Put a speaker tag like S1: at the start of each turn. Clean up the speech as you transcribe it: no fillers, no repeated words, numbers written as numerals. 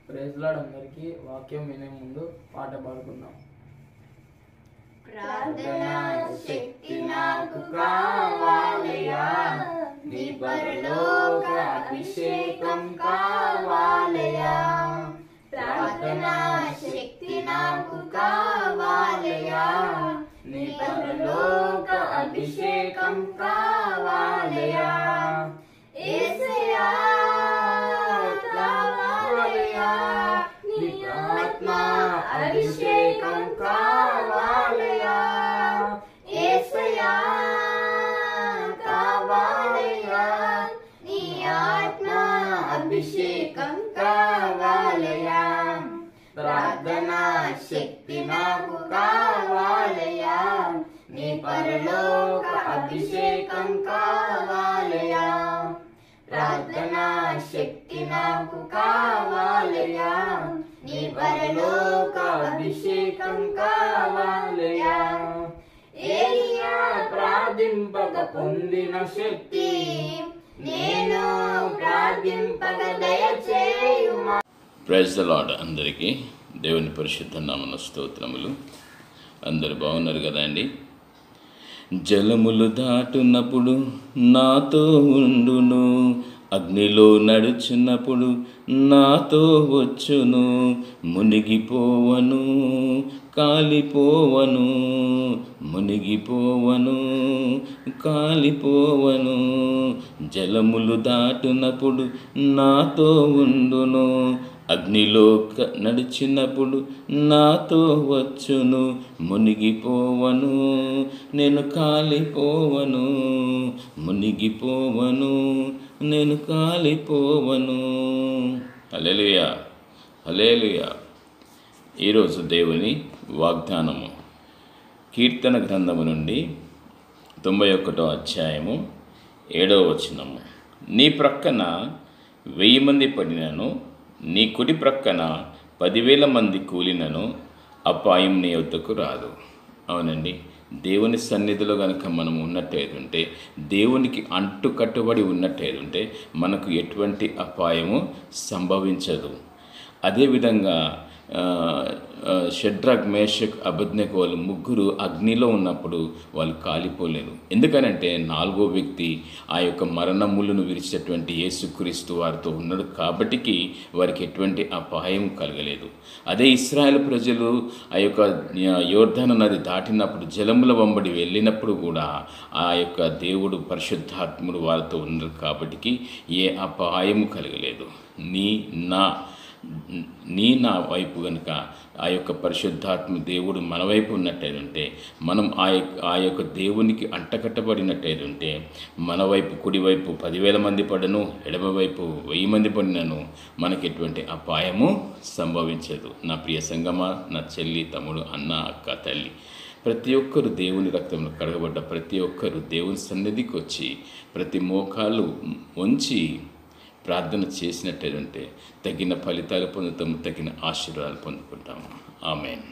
S1: Praise lord అందరికీ. వాక్యం వినే ముందు పాట పాడుకుందాం.
S2: ప్రార్థనా శక్తి నాకు కావాలయా, నీ పరలోక అభిషేకం కావాలయా. ప్రార్థనా శక్తి నాకు కావాలయా, నీ పరలోక అభిషేకం కావాలయా. యేసయ్యా కావాలయా, నీ ఆత్మ అభిషేకం కావాలయా. యేసయ్యా కావాలయా, నీ ఆత్మ అభిషేకం కావాలయా. ప్రార్థనా శక్తి నాకు కావాలయా, నీ పరలోక అభిషేకం కావాలయా. ప్రార్థనా శక్తి నాకు కావాలయా, నీ పరలోక అభిషేకం కావాలయా. ఏలియా ప్రార్థింపక పొందిన శక్తి నేను ప్రార్థింపక దయచేయుమా.
S3: Praise the lord. అందరికీ దేవుని పరిశుద్ధ నామమున స్తోత్రములు. అందరు బాగున్నారు కదా అండి? జలములు దాటునప్పుడు నాతో ఉండును, అగ్నిలో నడుచున్నప్పుడు నాతో వచ్చును. మునిగిపోవను కాలిపోవను, మునిగిపోవను కాలిపోవను. జలములు దాటునప్పుడు నాతో ఉండును, అగ్నిలో నడిచినప్పుడు నాతో వచ్చును. మునిగిపోవను నేను కాలిపోవను, మునిగిపోవను నేను కాలిపోవను. హల్లెలూయా, హల్లెలూయా. ఈరోజు దేవుని వాగ్దానము కీర్తన గ్రంథము నుండి 91వ అధ్యాయము 7వ వచనము. నీ ప్రక్కన 1000 మంది పడినను, నీ కుడి ప్రక్కన 10,000 మంది కూలినను అపాయం నీ వద్దకు రాదు. అవునండి, దేవుని సన్నిధిలో కనుక మనం ఉన్నట్టయితే, దేవునికి అంటుకట్టుబడి ఉన్నట్టయితే మనకు ఎటువంటి అపాయము సంభవించదు. అదేవిధంగా షడ్రక్, మేషక్, అబేద్నెగో వాళ్ళు ముగ్గురు అగ్నిలో ఉన్నప్పుడు వాళ్ళు కాలిపోలేదు. ఎందుకనంటే 4వ వ్యక్తి ఆ యొక్క మరణములను విరిచేటువంటి యేసుక్రీస్తు వారితో ఉన్నాడు కాబట్టికి వారికి ఎటువంటి అపాయం కలగలేదు. అదే ఇశ్రాయేలు ప్రజలు ఆ యొక్క యోర్దాను నది దాటినప్పుడు, జలముల వెంబడి వెళ్ళినప్పుడు కూడా ఆ యొక్క దేవుడు పరిశుద్ధాత్ముడు వారితో ఉన్నారు కాబట్టికి ఏ అపాయము కలగలేదు. నా వైపు కనుక ఆ యొక్క పరిశుద్ధాత్మ దేవుడు మన వైపు ఉన్నట్టయితే, మనం ఆ యొక్క దేవునికి అంటకట్టబడినట్టయితే, మన వైపు కుడివైపు 10,000 మంది పడను, ఎడమవైపు 1000 మంది పడినను మనకి ఎటువంటి అపాయము సంభవించదు. నా ప్రియ సంగమా, నా చెల్లి, తమ్ముడు, అన్న, అక్క, తల్లి, ప్రతి ఒక్కరు దేవుని రక్తంలో కడగబడ్డ ప్రతి ఒక్కరు దేవుని సన్నిధికి వచ్చి ప్రతి మోకాలు వంచి ప్రార్థన చేసినట్టయితే తగిన ఫలితాలు పొందుతాము, తగిన ఆశీర్వాదాలు పొందుకుంటాము. ఆమేన్.